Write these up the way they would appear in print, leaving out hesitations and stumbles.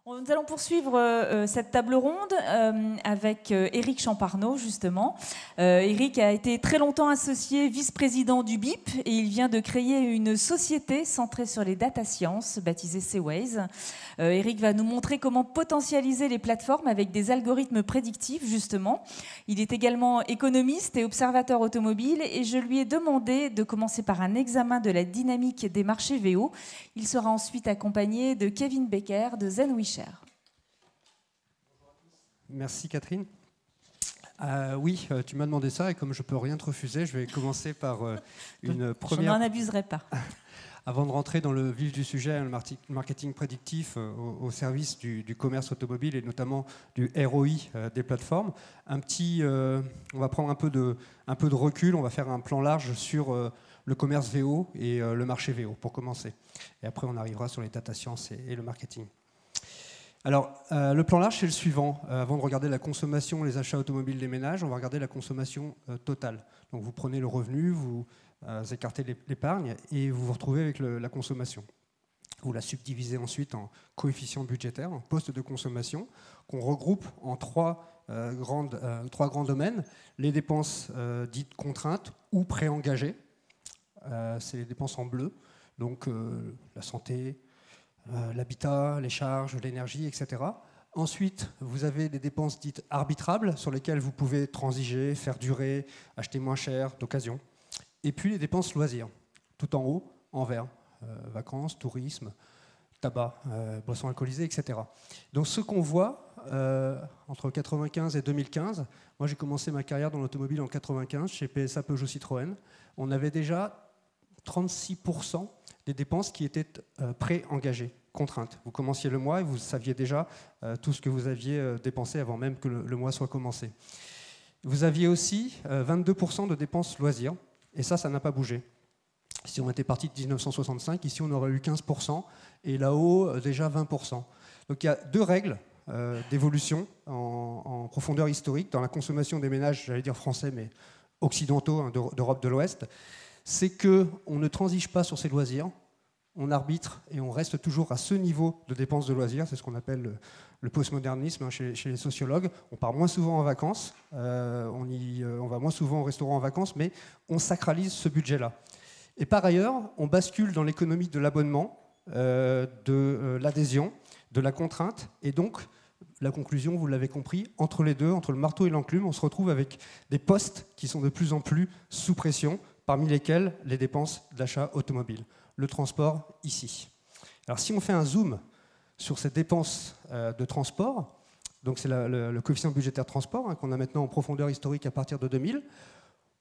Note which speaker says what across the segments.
Speaker 1: Nous allons poursuivre cette table ronde avec Éric Champarneau, justement. Éric a été très longtemps associé vice-président du BIP et il vient de créer une société centrée sur les data science, baptisée Seaways. Éric va nous montrer comment potentialiser les plateformes avec des algorithmes prédictifs, justement. Il est également économiste et observateur automobile et je lui ai demandé de commencer par un examen de la dynamique des marchés VO. Il sera ensuite accompagné de Kevin Becker de Zenwisher.
Speaker 2: Merci Catherine. Oui, tu m'as demandé ça et comme je ne peux rien te refuser, je vais commencer par une première...
Speaker 1: Je n'en abuserai pas.
Speaker 2: Avant de rentrer dans le vif du sujet, le marketing prédictif au service du commerce automobile et notamment du ROI des plateformes, on va prendre un peu de recul, on va faire un plan large sur le commerce VO et le marché VO pour commencer. Et après, on arrivera sur les data science et le marketing. Alors, le plan large, c'est le suivant. Avant de regarder la consommation, les achats automobiles des ménages, on va regarder la consommation totale. Donc, vous prenez le revenu, vous écartez l'épargne et vous vous retrouvez avec la consommation. Vous la subdivisez ensuite en coefficients budgétaires, en postes de consommation, qu'on regroupe en trois grands domaines. Les dépenses dites contraintes ou préengagées, c'est les dépenses en bleu, donc la santé, l'habitat, les charges, l'énergie, etc. Ensuite, vous avez des dépenses dites arbitrables sur lesquelles vous pouvez transiger, faire durer, acheter moins cher, d'occasion. Et puis les dépenses loisirs, tout en haut, en vert, vacances, tourisme, tabac, boissons alcoolisées, etc. Donc ce qu'on voit entre 1995 et 2015, moi j'ai commencé ma carrière dans l'automobile en 1995 chez PSA Peugeot Citroën, on avait déjà 36% des dépenses qui étaient pré-engagées, contraintes. Vous commenciez le mois et vous saviez déjà tout ce que vous aviez dépensé avant même que le mois soit commencé. Vous aviez aussi 22% de dépenses loisirs, et ça n'a pas bougé. Si on était parti de 1965, ici on aurait eu 15%, et là-haut déjà 20%. Donc il y a deux règles d'évolution en profondeur historique dans la consommation des ménages, j'allais dire français, mais occidentaux, hein, d'Europe de l'Ouest. C'est qu'on ne transige pas sur ses loisirs, on arbitre et on reste toujours à ce niveau de dépenses de loisirs, c'est ce qu'on appelle le postmodernisme hein, chez les sociologues. On part moins souvent en vacances, on va moins souvent au restaurant en vacances, mais on sacralise ce budget-là. Et par ailleurs, on bascule dans l'économie de l'abonnement, de l'adhésion, de la contrainte, et donc la conclusion, vous l'avez compris, entre les deux, entre le marteau et l'enclume, on se retrouve avec des postes qui sont de plus en plus sous pression, parmi lesquels les dépenses d'achat automobile. Le transport, ici. Alors si on fait un zoom sur ces dépenses de transport, donc c'est le coefficient budgétaire transport, hein, qu'on a maintenant en profondeur historique à partir de 2000,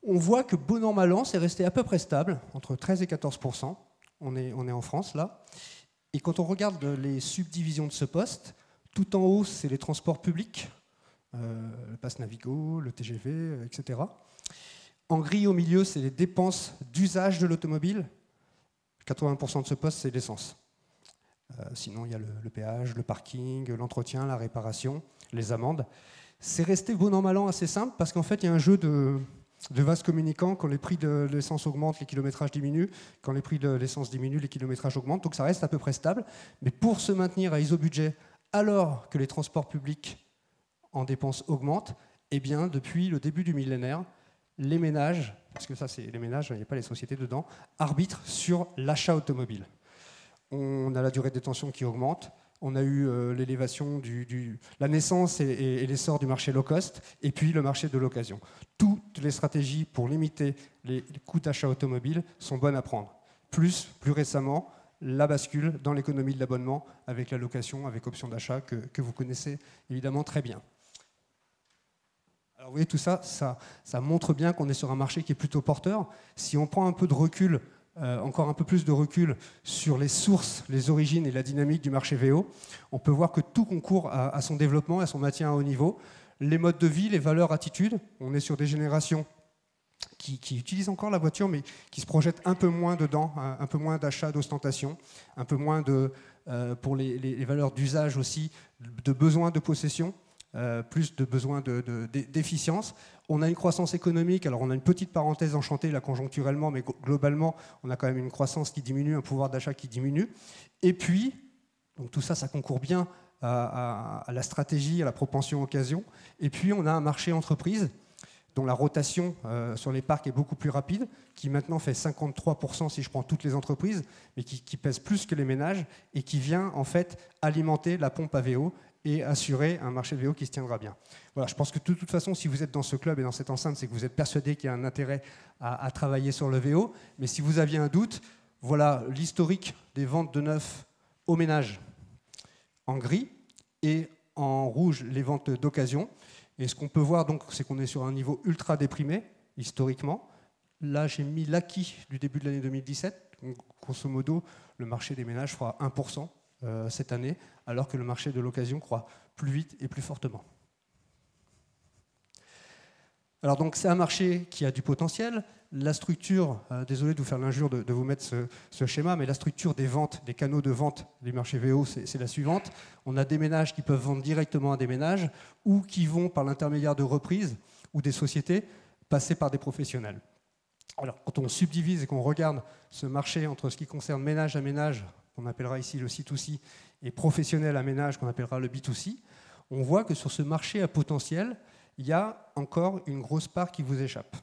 Speaker 2: on voit que bon an, mal an, c'est resté à peu près stable, entre 13 et 14%. On est en France, là. Et quand on regarde les subdivisions de ce poste, tout en haut, c'est les transports publics, le pass Navigo, le TGV, etc. En gris au milieu, c'est les dépenses d'usage de l'automobile. 80% de ce poste, c'est l'essence. Sinon, il y a le péage, le parking, l'entretien, la réparation, les amendes. C'est resté bon an, mal an assez simple parce qu'en fait, il y a un jeu de vases communicants. Quand les prix de l'essence augmentent, les kilométrages diminuent. Quand les prix de l'essence diminuent, les kilométrages augmentent. Donc ça reste à peu près stable. Mais pour se maintenir à isobudget, alors que les transports publics en dépenses augmentent, eh bien, depuis le début du millénaire, les ménages, parce que ça c'est les ménages, il n'y a pas les sociétés dedans, arbitrent sur l'achat automobile. On a la durée de détention qui augmente, on a eu l'élévation la naissance et l'essor du marché low cost, et puis le marché de l'occasion. Toutes les stratégies pour limiter les coûts d'achat automobile sont bonnes à prendre. Plus récemment, la bascule dans l'économie de l'abonnement avec la location, avec option d'achat que vous connaissez évidemment très bien. Alors vous voyez, tout ça, ça montre bien qu'on est sur un marché qui est plutôt porteur. Si on prend un peu de recul, encore un peu plus de recul sur les sources, les origines et la dynamique du marché VO, on peut voir que tout concourt à son développement, à son maintien à haut niveau. Les modes de vie, les valeurs, attitudes, on est sur des générations qui utilisent encore la voiture, mais qui se projettent un peu moins dedans, un peu moins d'achat, d'ostentation, un peu moins pour les valeurs d'usage aussi, de besoin de possession. Plus de besoins d'efficience. On a une croissance économique, alors on a une petite parenthèse enchantée là conjoncturellement, mais globalement on a quand même une croissance qui diminue, un pouvoir d'achat qui diminue. Et puis, donc tout ça, ça concourt bien à la stratégie, à la propension occasion. Et puis on a un marché entreprise dont la rotation sur les parcs est beaucoup plus rapide, qui maintenant fait 53% si je prends toutes les entreprises, mais qui pèse plus que les ménages et qui vient en fait alimenter la pompe à VO et assurer un marché de VO qui se tiendra bien. Voilà, je pense que de toute façon, si vous êtes dans ce club et dans cette enceinte, c'est que vous êtes persuadé qu'il y a un intérêt à travailler sur le VO. Mais si vous aviez un doute, voilà l'historique des ventes de neuf aux ménages en gris et en rouge les ventes d'occasion. Et ce qu'on peut voir, donc, c'est qu'on est sur un niveau ultra déprimé, historiquement. Là, j'ai mis l'acquis du début de l'année 2017. Donc, grosso modo, le marché des ménages fera 1% cette année, alors que le marché de l'occasion croît plus vite et plus fortement. Alors, donc, c'est un marché qui a du potentiel. La structure, désolé de vous faire l'injure de vous mettre ce schéma, mais la structure des ventes, des canaux de vente du marché VO, c'est la suivante. On a des ménages qui peuvent vendre directement à des ménages ou qui vont, par l'intermédiaire de reprises ou des sociétés, passer par des professionnels. Alors, quand on subdivise et qu'on regarde ce marché entre ce qui concerne ménage à ménage, qu'on appellera ici le C2C, et professionnel à ménage, qu'on appellera le B2C, on voit que sur ce marché à potentiel, il y a encore une grosse part qui vous échappe.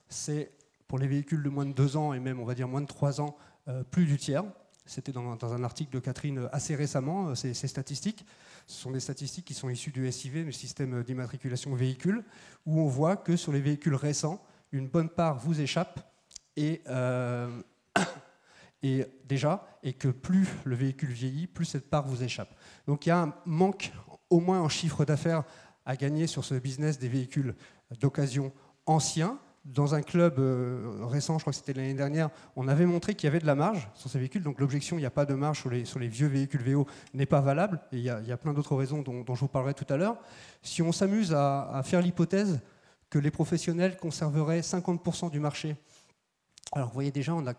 Speaker 2: C'est pour les véhicules de moins de 2 ans et même, on va dire, moins de 3 ans, plus du tiers. C'était dans un article de Catherine assez récemment, ces statistiques. Ce sont des statistiques qui sont issues du SIV, du système d'immatriculation véhicule, où on voit que sur les véhicules récents, une bonne part vous échappe et que plus le véhicule vieillit, plus cette part vous échappe. Donc il y a un manque, au moins en chiffre d'affaires, à gagner sur ce business des véhicules d'occasion anciens. Dans un club récent, je crois que c'était l'année dernière, on avait montré qu'il y avait de la marge sur ces véhicules. Donc l'objection, il n'y a pas de marge sur les vieux véhicules VO n'est pas valable. Et il y a plein d'autres raisons dont je vous parlerai tout à l'heure. Si on s'amuse à faire l'hypothèse que les professionnels conserveraient 50% du marché, alors vous voyez déjà, on a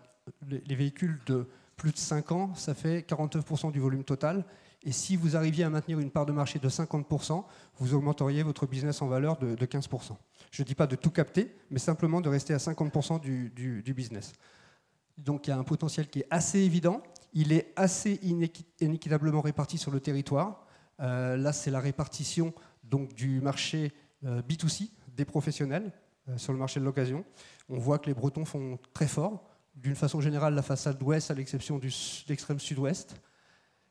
Speaker 2: les véhicules de plus de 5 ans, ça fait 49% du volume total. Et si vous arriviez à maintenir une part de marché de 50%, vous augmenteriez votre business en valeur de 15%. Je ne dis pas de tout capter, mais simplement de rester à 50% du business. Donc il y a un potentiel qui est assez évident. Il est assez inéquitablement réparti sur le territoire. Là, c'est la répartition donc, du marché B2C, des professionnels, sur le marché de l'occasion. On voit que les Bretons font très fort. D'une façon générale, la façade ouest, à l'exception de l'extrême sud-ouest.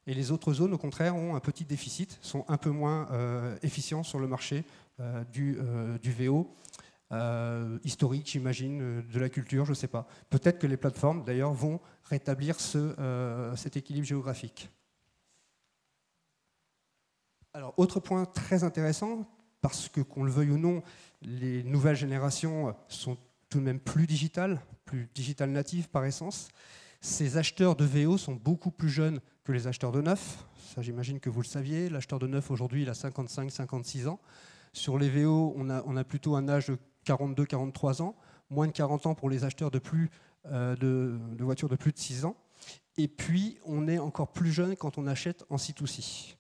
Speaker 2: Et les autres zones, au contraire, ont un petit déficit, sont un peu moins efficients sur le marché du VO, historique, j'imagine, de la culture, je ne sais pas. Peut-être que les plateformes, d'ailleurs, vont rétablir cet équilibre géographique. Alors, autre point très intéressant, parce que, qu'on le veuille ou non, les nouvelles générations sont tout de même plus digital natives par essence. Ces acheteurs de VO sont beaucoup plus jeunes que les acheteurs de neuf. Ça, j'imagine que vous le saviez. L'acheteur de neuf, aujourd'hui, il a 55-56 ans. Sur les VO, on a plutôt un âge de 42-43 ans, moins de 40 ans pour les acheteurs de voitures de plus de 6 ans. Et puis, on est encore plus jeune quand on achète en C2C.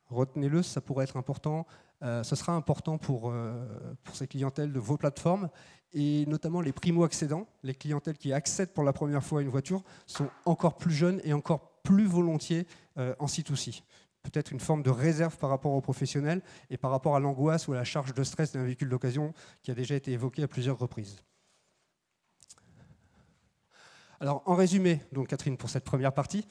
Speaker 2: Retenez-le, ça pourrait être important. Ce sera important pour ces clientèles de vos plateformes et notamment les primo-accédants, les clientèles qui accèdent pour la première fois à une voiture sont encore plus jeunes et encore plus volontiers en C2C. Peut-être une forme de réserve par rapport aux professionnels et par rapport à l'angoisse ou à la charge de stress d'un véhicule d'occasion qui a déjà été évoqué à plusieurs reprises. Alors en résumé, donc Catherine, pour cette première partie,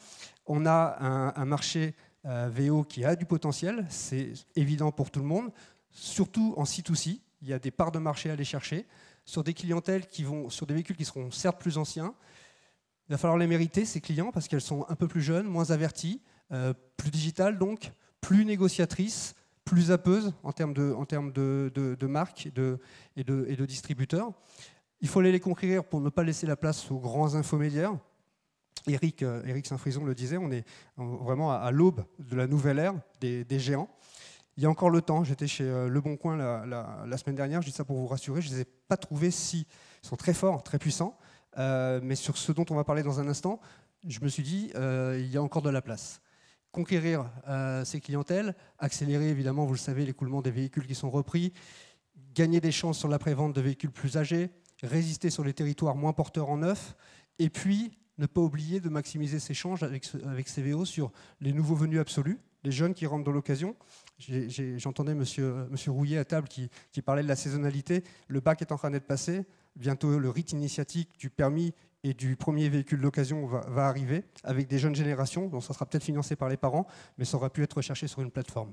Speaker 2: on a un marché VO qui a du potentiel, c'est évident pour tout le monde, surtout en C2C, il y a des parts de marché à aller chercher, sur des clientèles qui vont, sur des véhicules qui seront certes plus anciens, il va falloir les mériter, ces clients, parce qu'elles sont un peu plus jeunes, moins averties, plus digitales donc, plus négociatrices, plus appeuses en termes de marques et de distributeurs. Il faut aller les conquérir pour ne pas laisser la place aux grands infomédiaires. Éric Saint-Frison le disait, on est vraiment à l'aube de la nouvelle ère des géants. Il y a encore le temps, j'étais chez Le Bon Coin la semaine dernière, je dis ça pour vous rassurer, je ne les ai pas trouvés si... Ils sont très forts, très puissants, mais sur ce dont on va parler dans un instant, je me suis dit, il y a encore de la place. Conquérir ces clientèles, accélérer évidemment, vous le savez, l'écoulement des véhicules qui sont repris, gagner des chances sur la prévente de véhicules plus âgés, résister sur les territoires moins porteurs en neuf, et puis ne pas oublier de maximiser ses chances avec ces VO sur les nouveaux venus absolus, les jeunes qui rentrent dans l'occasion. J'entendais monsieur Rouillet à table qui parlait de la saisonnalité. Le bac est en train d'être passé. Bientôt, le rite initiatique du permis et du premier véhicule d'occasion va arriver avec des jeunes générations. Donc ça sera peut-être financé par les parents, mais ça aura pu être recherché sur une plateforme.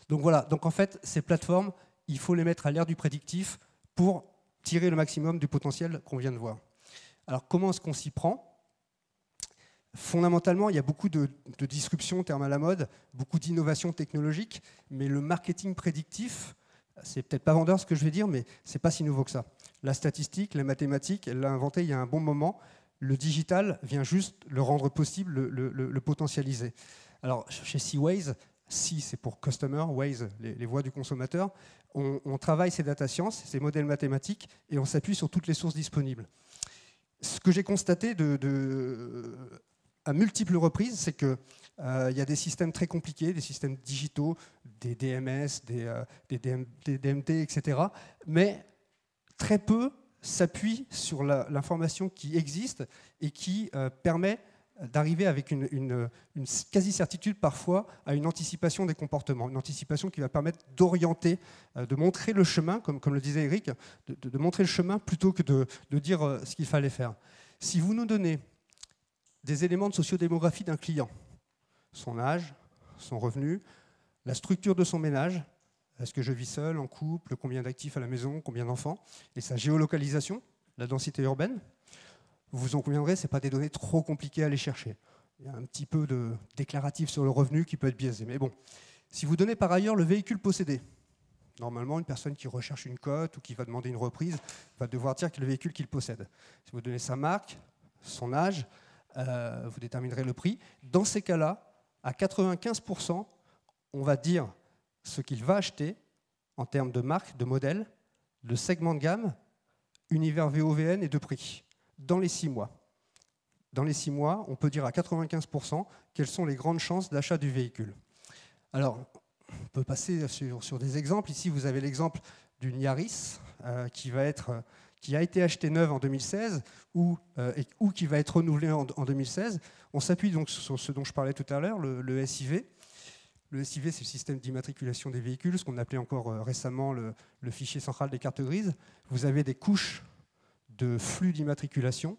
Speaker 2: Donc voilà, donc en fait, ces plateformes, il faut les mettre à l'ère du prédictif pour tirer le maximum du potentiel qu'on vient de voir. Alors comment est-ce qu'on s'y prend? Fondamentalement, il y a beaucoup de disruptions, terme à la mode, beaucoup d'innovations technologiques, mais le marketing prédictif, c'est peut-être pas vendeur ce que je vais dire, mais c'est pas si nouveau que ça. La statistique, la mathématique, elle l'a inventé il y a un bon moment. Le digital vient juste le rendre possible, le potentialiser. Alors chez Seaways, C c'est pour Customer, Ways, les voies du consommateur, on travaille ces data science, ces modèles mathématiques, et on s'appuie sur toutes les sources disponibles. Ce que j'ai constaté à multiples reprises, c'est qu'il y a des systèmes très compliqués, des systèmes digitaux, des DMS, des DMT, etc. Mais très peu s'appuient sur l'information qui existe et qui permet d'arriver avec une quasi-certitude parfois à une anticipation des comportements, une anticipation qui va permettre d'orienter, de montrer le chemin, comme le disait Eric, de montrer le chemin plutôt que de dire ce qu'il fallait faire. Si vous nous donnez des éléments de sociodémographie d'un client, son âge, son revenu, la structure de son ménage, est-ce que je vis seul, en couple, combien d'actifs à la maison, combien d'enfants, et sa géolocalisation, la densité urbaine, vous en conviendrez, ce n'est pas des données trop compliquées à aller chercher. Il y a un petit peu de déclaratif sur le revenu qui peut être biaisé. Mais bon, si vous donnez par ailleurs le véhicule possédé, normalement, une personne qui recherche une cote ou qui va demander une reprise va devoir dire que le véhicule qu'il possède. Si vous donnez sa marque, son âge, vous déterminerez le prix. Dans ces cas-là, à 95%, on va dire ce qu'il va acheter en termes de marque, de modèle, de segment de gamme, univers VOVN et de prix. Dans les 6 mois. Dans les 6 mois, on peut dire à 95% quelles sont les grandes chances d'achat du véhicule. Alors, on peut passer sur des exemples. Ici, vous avez l'exemple d'une Yaris qui a été achetée neuve en 2016 ou qui va être renouvelée en 2016. On s'appuie donc sur ce dont je parlais tout à l'heure, le SIV. Le SIV, c'est le système d'immatriculation des véhicules, ce qu'on appelait encore récemment le fichier central des cartes grises. Vous avez des couches de flux d'immatriculation,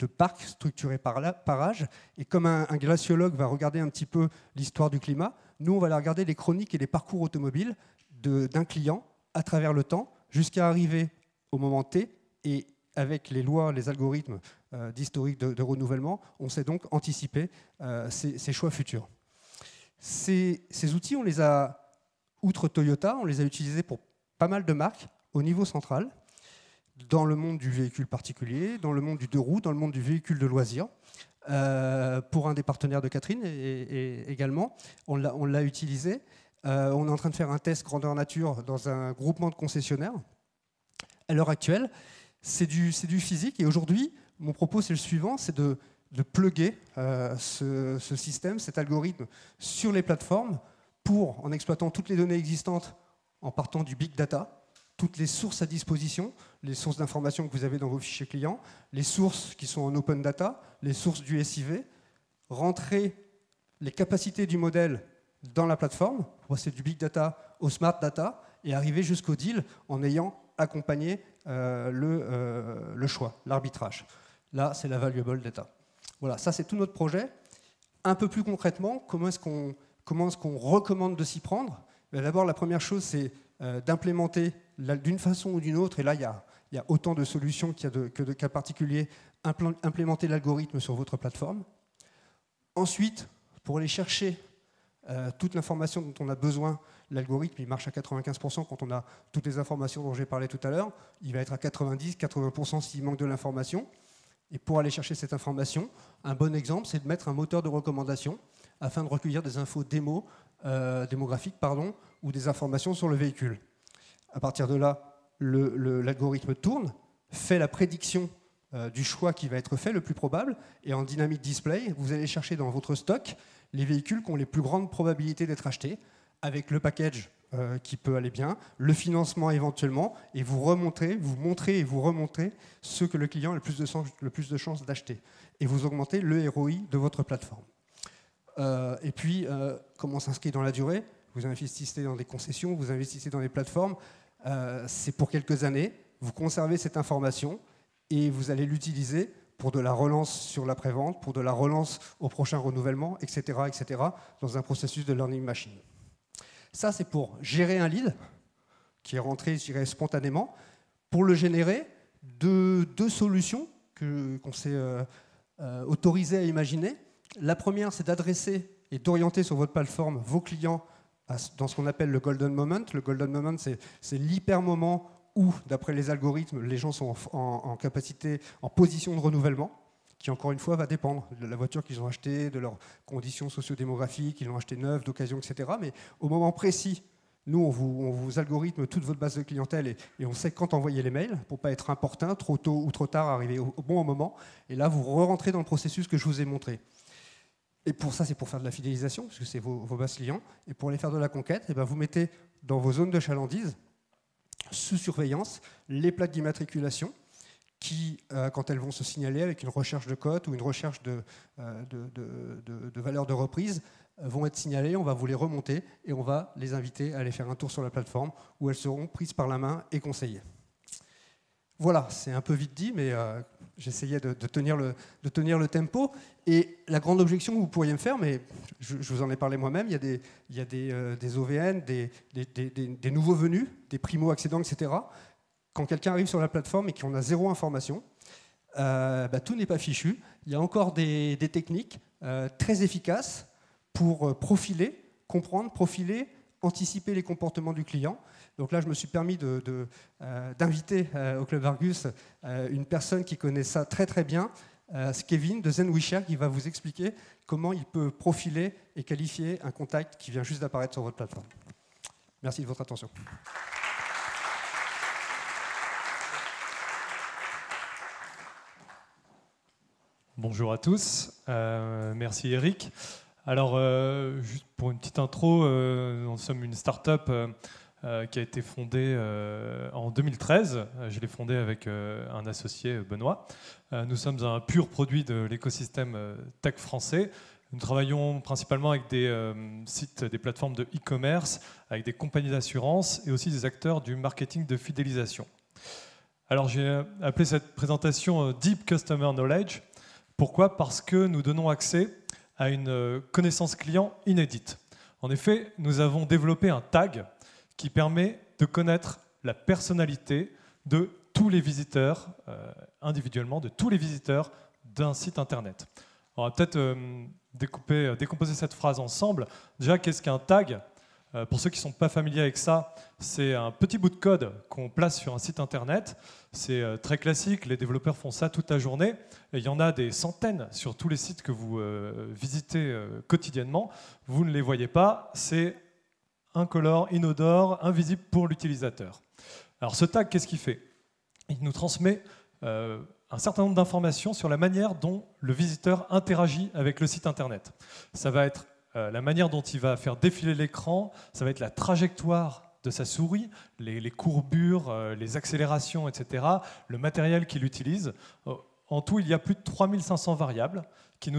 Speaker 2: de parcs structurés par âge. Et comme un glaciologue va regarder un petit peu l'histoire du climat, nous, on va aller regarder les chroniques et les parcours automobiles d'un client à travers le temps, jusqu'à arriver au moment T. Et avec les lois, les algorithmes d'historique de renouvellement, on sait donc anticiper ces choix futurs. Ces outils, on les a, outre Toyota, on les a utilisés pour pas mal de marques au niveau central, dans le monde du véhicule particulier, dans le monde du deux roues, dans le monde du véhicule de loisirs. Pour un des partenaires de Catherine et également, on l'a utilisé. On est en train de faire un test grandeur nature dans un groupement de concessionnaires. À l'heure actuelle, c'est du physique. Et aujourd'hui, mon propos, c'est le suivant, c'est de plugger ce système, cet algorithme sur les plateformes pour, en exploitant toutes les données existantes, en partant du big data, toutes les sources à disposition, les sources d'informations que vous avez dans vos fichiers clients, les sources qui sont en open data, les sources du SIV, rentrer les capacités du modèle dans la plateforme, passer du big data au smart data et arriver jusqu'au deal en ayant accompagné le choix, l'arbitrage. Là, c'est la valuable data. Voilà, ça c'est tout notre projet. Un peu plus concrètement, comment est-ce qu'on recommande de s'y prendre? D'abord, la première chose, c'est d'implémenter d'une façon ou d'une autre, et là il y a autant de solutions qu'il y a que de cas particuliers, implémenter l'algorithme sur votre plateforme. Ensuite, pour aller chercher toute l'information dont on a besoin, l'algorithme il marche à 95% quand on a toutes les informations dont j'ai parlé tout à l'heure, il va être à 90-80% s'il manque de l'information. Et pour aller chercher cette information, un bon exemple, c'est de mettre un moteur de recommandation afin de recueillir des infos démographiques ou des informations sur le véhicule. À partir de là, l'algorithme tourne, fait la prédiction du choix qui va être fait, le plus probable, et en dynamic display, vous allez chercher dans votre stock les véhicules qui ont les plus grandes probabilités d'être achetés, avec le package qui peut aller bien, le financement éventuellement, et vous montrez et vous remontrez ce que le client a le plus de chances d'acheter. Et vous augmentez le ROI de votre plateforme. Et puis, comment s'inscrire dans la durée? Vous investissez dans des concessions, vous investissez dans des plateformes. C'est pour quelques années. Vous conservez cette information et vous allez l'utiliser pour de la relance sur l'après-vente, pour de la relance au prochain renouvellement, etc., etc., dans un processus de learning machine. Ça, c'est pour gérer un lead qui est rentré, je dirais, spontanément. Pour le générer, deux solutions qu'on s'est autorisé à imaginer. La première, c'est d'adresser et d'orienter sur votre plateforme vos clients dans ce qu'on appelle le golden moment. Le golden moment, c'est l'hyper-moment où, d'après les algorithmes, les gens sont en capacité, en position de renouvellement, qui, encore une fois, va dépendre de la voiture qu'ils ont achetée, de leurs conditions socio-démographiques, qu'ils l'ont achetée neuve, d'occasion, etc. Mais au moment précis, nous, on vous algorithme toute votre base de clientèle et on sait quand envoyer les mails pour ne pas être importun, trop tôt ou trop tard, arriver au bon moment. Et là, vous rentrez dans le processus que je vous ai montré. Et pour ça, c'est pour faire de la fidélisation, parce que c'est vos bases clients. Et pour aller faire de la conquête, et ben vous mettez dans vos zones de chalandise, sous surveillance, les plaques d'immatriculation qui, quand elles vont se signaler avec une recherche de code ou une recherche de valeur de reprise, vont être signalées, on va vous les remonter et on va les inviter à aller faire un tour sur la plateforme où elles seront prises par la main et conseillées. Voilà, c'est un peu vite dit, mais j'essayais de tenir le tempo. Et la grande objection que vous pourriez me faire, mais je vous en ai parlé moi-même, il y a des OVN, des nouveaux venus, des primo-accédants, etc. Quand quelqu'un arrive sur la plateforme et qu'on a zéro information, tout n'est pas fichu. Il y a encore des techniques très efficaces pour profiler, comprendre, profiler, anticiper les comportements du client. Donc là, je me suis permis d'inviter au Club Argus une personne qui connaît ça très très bien, c'est Kevin de ZenWishare, qui va vous expliquer comment il peut profiler et qualifier un contact qui vient juste d'apparaître sur votre plateforme. Merci de votre attention.
Speaker 3: Bonjour à tous, merci Eric. Alors, juste pour une petite intro, nous sommes une start-up qui a été fondée en 2013. Je l'ai fondée avec un associé, Benoît. Nous sommes un pur produit de l'écosystème tech français. Nous travaillons principalement avec des sites, des plateformes de e-commerce, avec des compagnies d'assurance et aussi des acteurs du marketing de fidélisation. Alors, j'ai appelé cette présentation Deep Customer Knowledge. Pourquoi? Parce que nous donnons accès à une connaissance client inédite. En effet, nous avons développé un tag qui permet de connaître la personnalité de tous les visiteurs, individuellement, de tous les visiteurs d'un site internet. On va peut-être décomposer cette phrase ensemble. Déjà, qu'est-ce qu'un tag? Pour ceux qui ne sont pas familiers avec ça, c'est un petit bout de code qu'on place sur un site internet. C'est très classique, les développeurs font ça toute la journée. Et il y en a des centaines sur tous les sites que vous visitez quotidiennement. Vous ne les voyez pas, c'est incolore, inodore, invisible pour l'utilisateur. Alors ce tag, qu'est-ce qu'il fait? Il nous transmet un certain nombre d'informations sur la manière dont le visiteur interagit avec le site internet. Ça va être la manière dont il va faire défiler l'écran, ça va être la trajectoire de sa souris, les courbures, les accélérations, etc., le matériel qu'il utilise. En tout, il y a plus de 3500 variables qui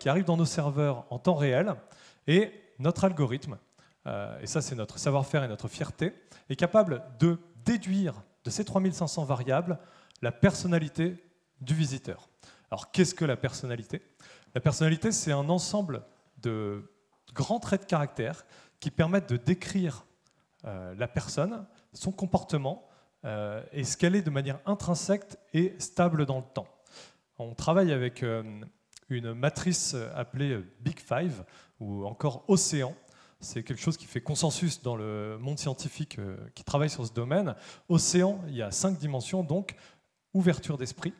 Speaker 3: arrivent dans nos serveurs en temps réel, et notre algorithme, et ça c'est notre savoir-faire et notre fierté, est capable de déduire de ces 3500 variables la personnalité du visiteur. Alors qu'est-ce que la personnalité? La personnalité, c'est un ensemble de grands traits de caractère qui permettent de décrire la personne, son comportement et ce qu'elle est de manière intrinsèque et stable dans le temps. On travaille avec une matrice appelée Big Five ou encore Océan. C'est quelque chose qui fait consensus dans le monde scientifique qui travaille sur ce domaine. Océan, il y a 5 dimensions, donc ouverture d'esprit,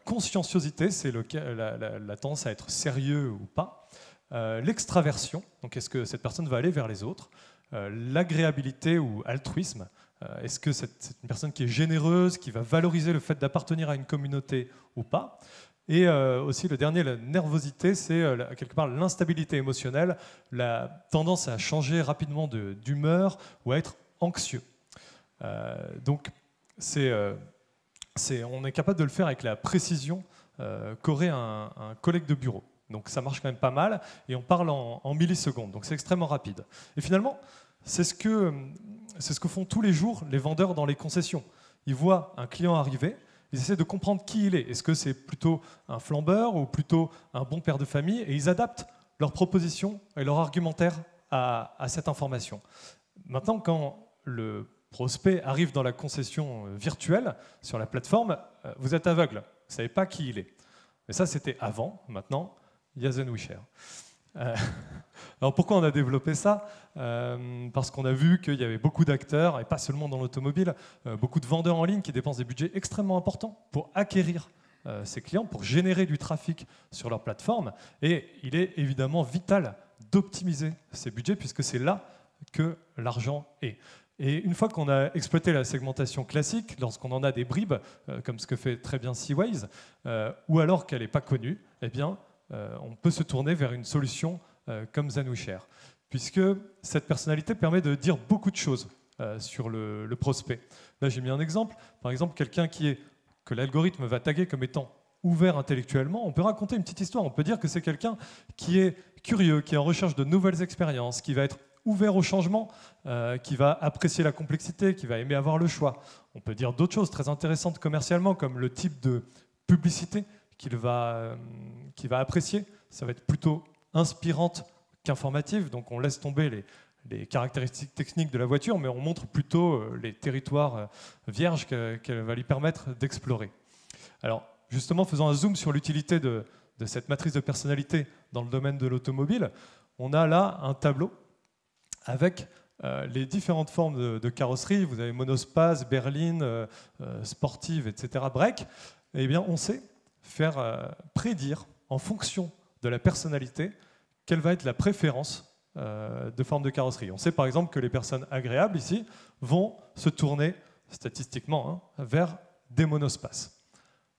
Speaker 3: conscienciosité, c'est la tendance à être sérieux ou pas, l'extraversion, donc est-ce que cette personne va aller vers les autres, l'agréabilité ou altruisme, est-ce que c'est une personne qui est généreuse, qui va valoriser le fait d'appartenir à une communauté ou pas, et aussi le dernier, la nervosité, c'est quelque part l'instabilité émotionnelle, la tendance à changer rapidement d'humeur ou à être anxieux. Donc on est capable de le faire avec la précision qu'aurait un collègue de bureau. Donc ça marche quand même pas mal, et on parle en millisecondes, donc c'est extrêmement rapide. Et finalement, c'est ce que font tous les jours les vendeurs dans les concessions. Ils voient un client arriver, ils essaient de comprendre qui il est. Est-ce que c'est plutôt un flambeur ou plutôt un bon père de famille? Et ils adaptent leur proposition et leur argumentaire à cette information. Maintenant, quand le prospect arrive dans la concession virtuelle, sur la plateforme, vous êtes aveugle, vous ne savez pas qui il est. Mais ça, c'était avant. Maintenant, il y a ZenWishare. Alors pourquoi on a développé ça? Parce qu'on a vu qu'il y avait beaucoup d'acteurs, et pas seulement dans l'automobile, beaucoup de vendeurs en ligne qui dépensent des budgets extrêmement importants pour acquérir ces clients, pour générer du trafic sur leur plateforme. Et il est évidemment vital d'optimiser ces budgets, puisque c'est là que l'argent est. Et une fois qu'on a exploité la segmentation classique, lorsqu'on en a des bribes, comme ce que fait très bien Seaways, ou alors qu'elle n'est pas connue, eh bien, on peut se tourner vers une solution comme ZenWishare, puisque cette personnalité permet de dire beaucoup de choses sur le prospect. Là, j'ai mis un exemple. Par exemple, quelqu'un que l'algorithme va taguer comme étant ouvert intellectuellement, on peut raconter une petite histoire. On peut dire que c'est quelqu'un qui est curieux, qui est en recherche de nouvelles expériences, qui va être ouvert au changement, qui va apprécier la complexité, qui va aimer avoir le choix. On peut dire d'autres choses très intéressantes commercialement, comme le type de publicité qu'il va apprécier. Ça va être plutôt inspirante qu'informative, donc on laisse tomber les caractéristiques techniques de la voiture, mais on montre plutôt les territoires vierges qu'elle va lui permettre d'explorer. Alors, justement, faisant un zoom sur l'utilité de cette matrice de personnalité dans le domaine de l'automobile, on a là un tableau avec les différentes formes de carrosserie. Vous avez monospace, berline, sportive, etc., break. Eh bien, on sait faire prédire, en fonction de la personnalité, quelle va être la préférence de forme de carrosserie. On sait par exemple que les personnes agréables ici vont se tourner statistiquement vers des monospaces.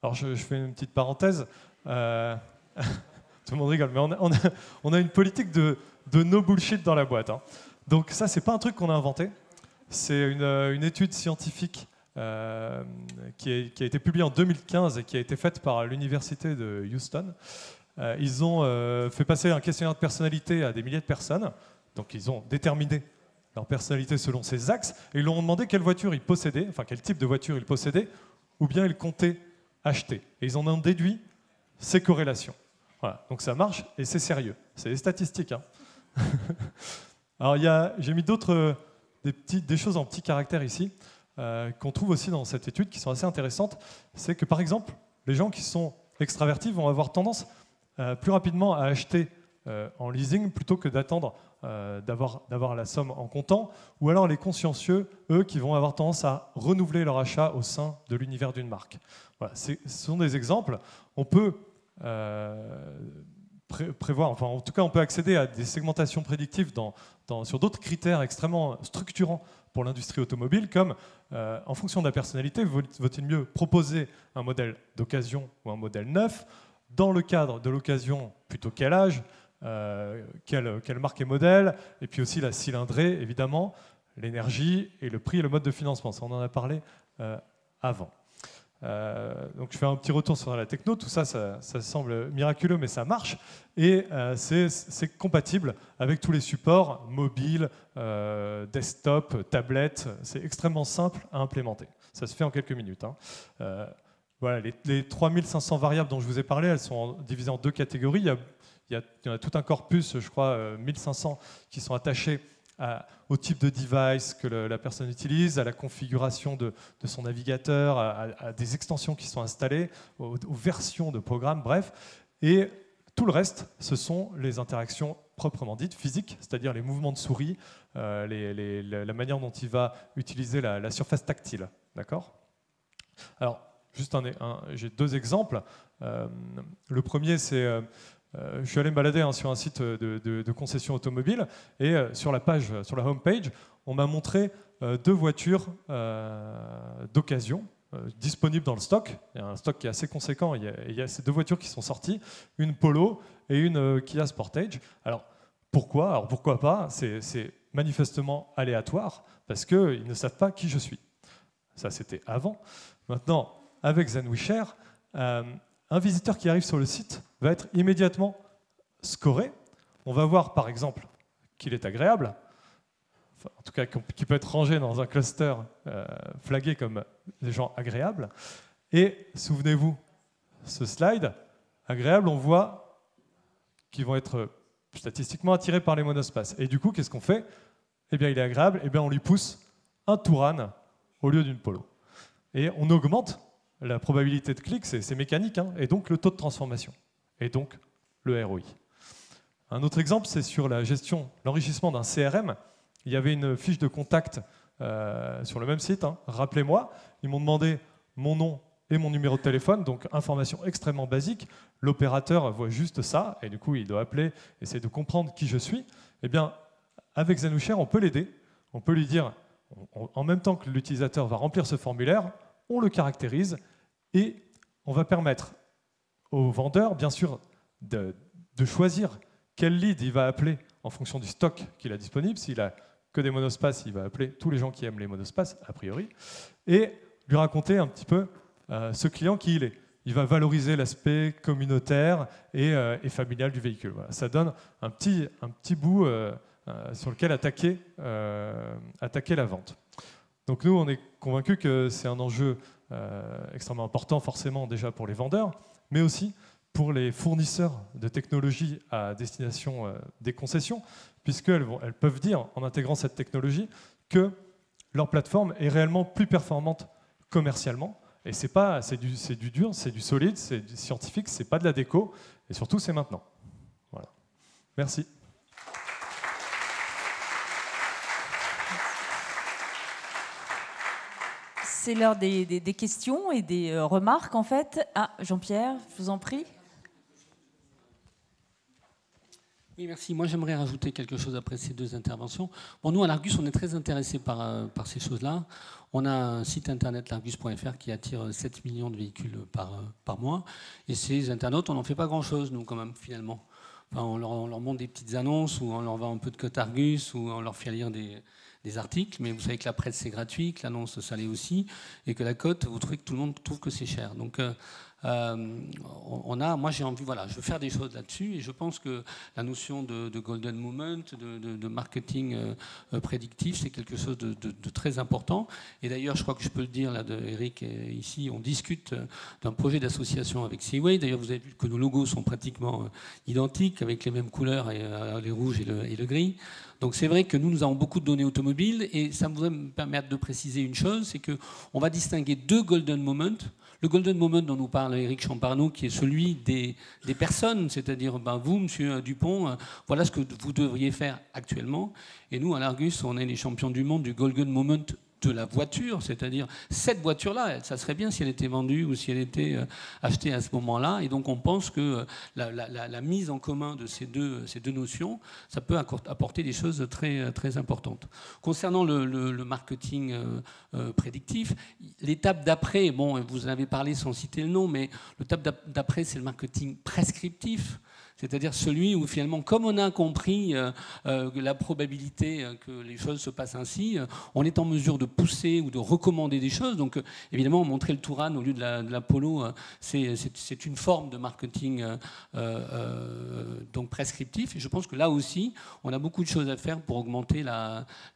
Speaker 3: Alors je fais une petite parenthèse. Tout le monde rigole, mais on a une politique de no bullshit dans la boîte. Donc ça, c'est pas un truc qu'on a inventé. C'est une étude scientifique qui a été publiée en 2015 et qui a été faite par l'université de Houston. Ils ont fait passer un questionnaire de personnalité à des milliers de personnes. Donc ils ont déterminé leur personnalité selon ces axes et ils leur ont demandé quelle voiture ils possédaient, enfin quel type de voiture ils possédaient, ou bien ils comptaient acheter. Et ils en ont déduit ces corrélations. Voilà. Donc ça marche et c'est sérieux. C'est des statistiques. Alors j'ai mis des choses en petits caractères ici qu'on trouve aussi dans cette étude qui sont assez intéressantes. C'est que par exemple, les gens qui sont extravertis vont avoir tendance plus rapidement à acheter en leasing plutôt que d'attendre d'avoir la somme en comptant, ou alors les consciencieux, eux, qui vont avoir tendance à renouveler leur achat au sein de l'univers d'une marque. Voilà, ce sont des exemples. On peut prévoir, enfin en tout cas on peut accéder à des segmentations prédictives sur d'autres critères extrêmement structurants pour l'industrie automobile, comme en fonction de la personnalité, vaut-il mieux proposer un modèle d'occasion ou un modèle neuf? Dans le cadre de l'occasion, plutôt quel âge, quelle marque et modèle, et puis aussi la cylindrée, évidemment, l'énergie et le prix et le mode de financement. Ça, on en a parlé avant. Donc je fais un petit retour sur la techno. Tout ça, ça semble miraculeux, mais ça marche. Et c'est compatible avec tous les supports, mobiles, desktop, tablettes. C'est extrêmement simple à implémenter. Ça se fait en quelques minutes. Voilà, les 3500 variables dont je vous ai parlé, elles sont divisées en deux catégories. Il y en a tout un corpus, je crois, 1500, qui sont attachés au type de device que la personne utilise, à la configuration de son navigateur, à des extensions qui sont installées, aux versions de programmes, bref. Et tout le reste, ce sont les interactions proprement dites, physiques, c'est-à-dire les mouvements de souris, la manière dont il va utiliser la surface tactile. D'accord ? Alors, juste j'ai deux exemples. Le premier, c'est... je suis allé me balader sur un site de concession automobile et sur la home page, on m'a montré deux voitures d'occasion disponibles dans le stock. Il y a un stock qui est assez conséquent. Il y a ces deux voitures qui sont sorties, une Polo et une Kia Sportage. Alors pourquoi? Alors pourquoi pas? C'est manifestement aléatoire parce qu'ils ne savent pas qui je suis. Ça, c'était avant. Maintenant, avec ZenWishare, un visiteur qui arrive sur le site va être immédiatement scoré. On va voir par exemple qu'il est agréable, enfin, en tout cas qu'il peut être rangé dans un cluster flagué comme des gens agréables. Et souvenez-vous, ce slide, agréable, on voit qu'ils vont être statistiquement attirés par les monospaces. Et du coup, qu'est-ce qu'on fait? Eh bien, il est agréable, eh bien, on lui pousse un Touran au lieu d'une Polo. Et on augmente la probabilité de clic, c'est mécanique, hein, et donc le taux de transformation, et donc le ROI. Un autre exemple, c'est sur la gestion, l'enrichissement d'un CRM. Il y avait une fiche de contact sur le même site, hein. Rappelez-moi, ils m'ont demandé mon nom et mon numéro de téléphone, donc information extrêmement basique. L'opérateur voit juste ça, et du coup, il doit appeler, essayer de comprendre qui je suis. Eh bien, avec ZenouShare, on peut l'aider. On peut lui dire, en même temps que l'utilisateur va remplir ce formulaire, on le caractérise, et on va permettre au vendeur, bien sûr, de choisir quel lead il va appeler en fonction du stock qu'il a disponible. S'il a que des monospaces, il va appeler tous les gens qui aiment les monospaces, a priori, et lui raconter un petit peu ce client qui il est. Il va valoriser l'aspect communautaire et familial du véhicule. Voilà. Ça donne un petit bout sur lequel attaquer la vente. Donc nous, on est convaincus que c'est un enjeu extrêmement important, forcément déjà pour les vendeurs, mais aussi pour les fournisseurs de technologies à destination des concessions, puisqu'elles peuvent dire, en intégrant cette technologie, que leur plateforme est réellement plus performante commercialement. Et c'est du dur, c'est du solide, c'est du scientifique, c'est pas de la déco, et surtout c'est maintenant. Voilà. Merci.
Speaker 1: C'est l'heure des questions et des remarques en fait. Ah, Jean-Pierre, je vous en prie.
Speaker 4: Oui, merci. Moi, j'aimerais rajouter quelque chose après ces deux interventions. Bon, nous, à l'Argus, on est très intéressés par ces choses-là. On a un site internet, largus.fr, qui attire 7 millions de véhicules par mois. Et ces internautes, on n'en fait pas grand-chose, nous, quand même, finalement. Enfin, on leur montre des petites annonces, ou on leur vend un peu de code Argus, ou on leur fait lire des articles. Mais vous savez que la presse, c'est gratuit, que l'annonce, ça l'est aussi. Et que la cote, vous trouvez que tout le monde trouve que c'est cher. Donc, moi j'ai envie, voilà, je veux faire des choses là-dessus et je pense que la notion de golden moment, de marketing prédictif, c'est quelque chose de très important. Et d'ailleurs, je crois que je peux le dire, là, Eric ici, on discute d'un projet d'association avec Seaway. D'ailleurs, vous avez vu que nos logos sont pratiquement identiques, avec les mêmes couleurs, les rouges et le gris. Donc c'est vrai que nous avons beaucoup de données automobiles et ça voudrait me permettre de préciser une chose, c'est qu'on va distinguer deux golden moments. Le golden moment dont nous parle Eric Champarneau, qui est celui des personnes, c'est-à-dire vous, monsieur Dupont, voilà ce que vous devriez faire actuellement. Et nous, à l'Argus, on est les champions du monde du golden moment de la voiture, c'est-à-dire cette voiture-là, ça serait bien si elle était vendue ou si elle était achetée à ce moment-là. Et donc on pense que la mise en commun de ces deux notions, ça peut apporter des choses très, très importantes. Concernant le marketing prédictif, l'étape d'après, bon, vous en avez parlé sans citer le nom, mais l'étape d'après, c'est le marketing prescriptif. C'est-à-dire celui où finalement, comme on a compris la probabilité que les choses se passent ainsi, on est en mesure de pousser ou de recommander des choses. Donc évidemment, montrer le Touran au lieu de la Polo, c'est une forme de marketing donc prescriptif. Et je pense que là aussi, on a beaucoup de choses à faire pour augmenter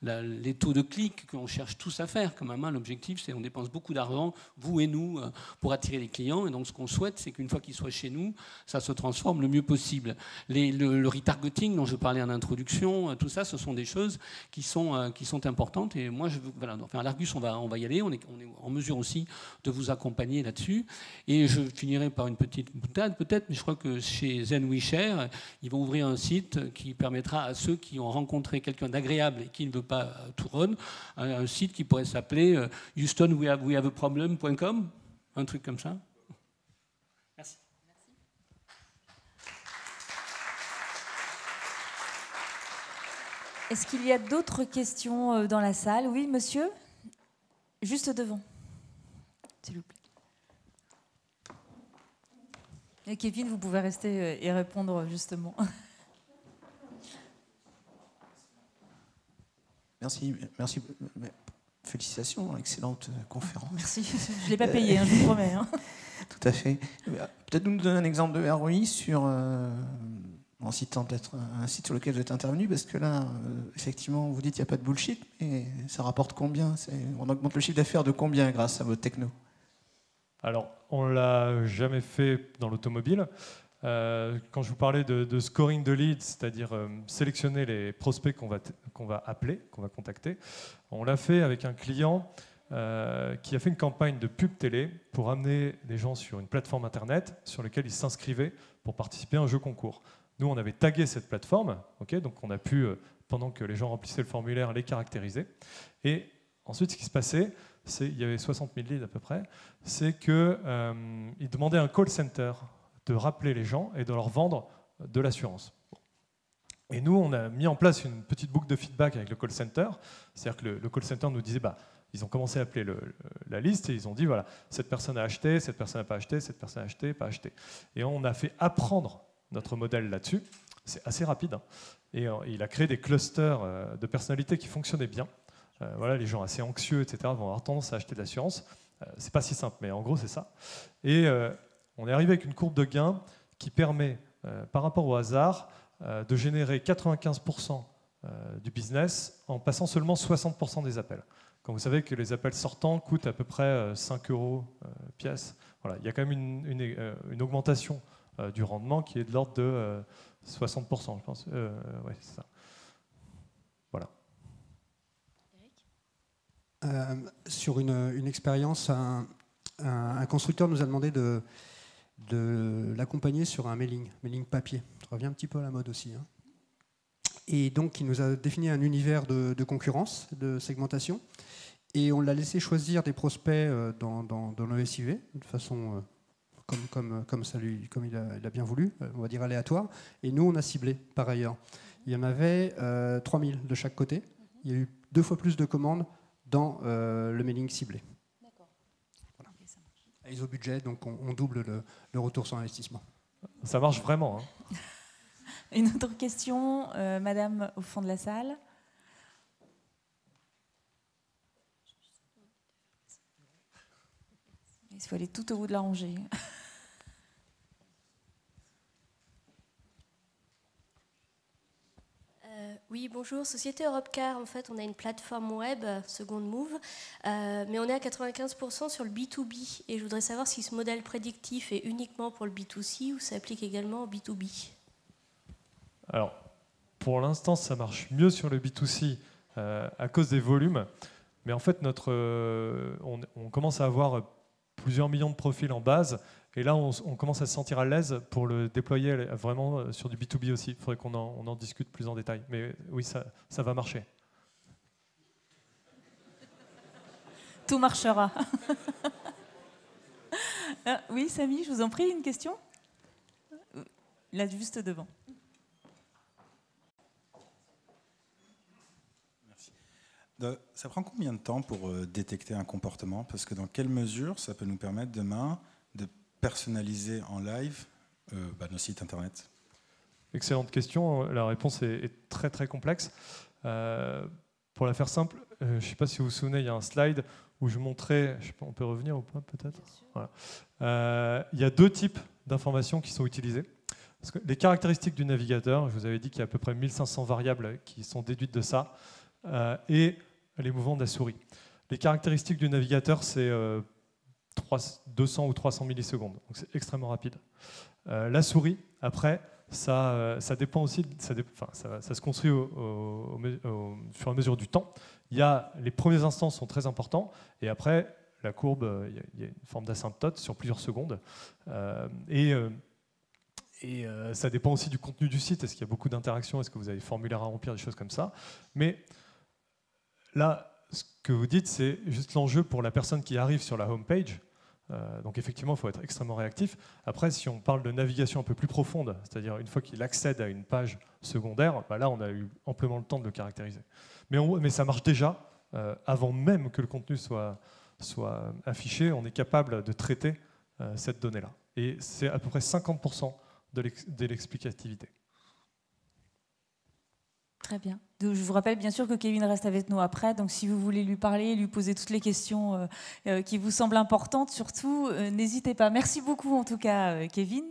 Speaker 4: les taux de clics qu'on cherche tous à faire. Quand même, l'objectif, c'est qu'on dépense beaucoup d'argent, vous et nous, pour attirer les clients. Et donc ce qu'on souhaite, c'est qu'une fois qu'ils soient chez nous, ça se transforme le mieux possible. Le retargeting dont je parlais en introduction, tout ça, ce sont des choses qui sont importantes. Et moi, voilà, enfin, à l'Argus, on va y aller. On est en mesure aussi de vous accompagner là-dessus. Et je finirai par une petite boutade, peut-être, mais je crois que chez ZenouShare, ils vont ouvrir un site qui permettra à ceux qui ont rencontré quelqu'un d'agréable et qui ne veut pas tout run, un site qui pourrait s'appeler HoustonWeHaveAproblem.com, un truc comme ça. Merci.
Speaker 1: Est-ce qu'il y a d'autres questions dans la salle? Oui, monsieur? Juste devant, s'il vous plaît. Et Kevin, vous pouvez rester et répondre justement.
Speaker 5: Merci. Félicitations, excellente conférence.
Speaker 1: Merci, je ne l'ai pas payé, je vous promets.
Speaker 5: Tout à fait. Peut-être nous donner un exemple de ROI sur... en citant peut-être un site sur lequel vous êtes intervenu, parce que là, effectivement, vous dites qu'il n'y a pas de bullshit, mais ça rapporte combien? On augmente le chiffre d'affaires de combien grâce à votre techno?
Speaker 3: Alors, on ne l'a jamais fait dans l'automobile. Quand je vous parlais de scoring de leads, c'est-à-dire sélectionner les prospects qu'on va appeler, qu'on va contacter, on l'a fait avec un client qui a fait une campagne de pub télé pour amener les gens sur une plateforme internet sur laquelle ils s'inscrivaient pour participer à un jeu concours. Nous, on avait tagué cette plateforme, donc on a pu, pendant que les gens remplissaient le formulaire, les caractériser. Et ensuite, ce qui se passait, il y avait 60 000 leads à peu près, c'est qu'ils demandaient à un call center de rappeler les gens et de leur vendre de l'assurance. Et nous, on a mis en place une petite boucle de feedback avec le call center. C'est-à-dire que le call center nous disait, ils ont commencé à appeler la liste et ils ont dit, voilà, cette personne a acheté, cette personne n'a pas acheté, cette personne a acheté, pas acheté. Et on a fait apprendre notre modèle là-dessus. C'est assez rapide. Hein. Et il a créé des clusters de personnalités qui fonctionnaient bien. Voilà, les gens assez anxieux, etc., vont avoir tendance à acheter de l'assurance. C'est pas si simple, mais en gros, c'est ça. Et on est arrivé avec une courbe de gain qui permet, par rapport au hasard, de générer 95% du business en passant seulement 60% des appels. Quand vous savez que les appels sortants coûtent à peu près 5 € pièce, voilà, il y a quand même une augmentation du rendement qui est de l'ordre de 60%, je pense. Ouais, c'est ça. Voilà.
Speaker 2: Sur une expérience, un constructeur nous a demandé de l'accompagner sur un mailing papier. Ça revient un petit peu à la mode aussi. Hein. Et donc, il nous a défini un univers de concurrence, de segmentation, et on l'a laissé choisir des prospects dans le SIV, de façon comme il a bien voulu, on va dire aléatoire. Et nous, on a ciblé par ailleurs. Il y en avait 3000 de chaque côté. Il y a eu 2 fois plus de commandes dans le mailing ciblé.
Speaker 1: D'accord.
Speaker 2: Voilà. Okay, ça marche. ISO budget, donc on double le retour sur investissement.
Speaker 3: Ça marche vraiment. Hein.
Speaker 1: Une autre question, madame au fond de la salle. Il faut aller tout au bout de la rangée.
Speaker 6: Oui, bonjour, Société Europcar. En fait, on a une plateforme web, Second Move, mais on est à 95% sur le B2B. Et je voudrais savoir si ce modèle prédictif est uniquement pour le B2C ou s'applique également au B2B.
Speaker 3: Alors, pour l'instant, ça marche mieux sur le B2C à cause des volumes. Mais en fait, on commence à avoir plusieurs millions de profils en base. Et là, on commence à se sentir à l'aise pour le déployer vraiment sur du B2B aussi. Il faudrait qu'on en discute plus en détail. Mais oui, ça va marcher.
Speaker 1: Tout marchera. Oui, Samy, je vous en prie, une question? Là, juste devant.
Speaker 7: Merci. Ça prend combien de temps pour détecter un comportement? Parce que dans quelle mesure ça peut nous permettre demain de personnaliser en live nos sites internet?
Speaker 3: Excellente question. La réponse est très très complexe. Pour la faire simple, je ne sais pas si vous vous souvenez, il y a un slide où je montrais, je sais pas, on peut revenir ou pas peut-être. Voilà. Il y a 2 types d'informations qui sont utilisées. Parce que les caractéristiques du navigateur, je vous avais dit qu'il y a à peu près 1500 variables qui sont déduites de ça, et les mouvements de la souris. Les caractéristiques du navigateur, c'est 200 ou 300 millisecondes, donc c'est extrêmement rapide. La souris, après, ça dépend aussi, ça se construit au fur et à mesure du temps. Les premiers instants sont très importants, et après, la courbe, il y a une forme d'asymptote sur plusieurs secondes. Et ça dépend aussi du contenu du site. Est-ce qu'il y a beaucoup d'interactions? Est-ce que vous avez des formulaires à remplir, des choses comme ça? Mais là, ce que vous dites, c'est juste l'enjeu pour la personne qui arrive sur la home page. Donc effectivement, il faut être extrêmement réactif. Après, si on parle de navigation un peu plus profonde, c'est-à-dire une fois qu'il accède à une page secondaire, là, on a eu amplement le temps de le caractériser. Mais ça marche déjà. Avant même que le contenu soit affiché, on est capable de traiter cette donnée-là. Et c'est à peu près 50% de l'explicativité.
Speaker 1: Très bien. Je vous rappelle bien sûr que Kevin reste avec nous après, donc si vous voulez lui parler, lui poser toutes les questions qui vous semblent importantes, surtout, n'hésitez pas. Merci beaucoup en tout cas, Kevin.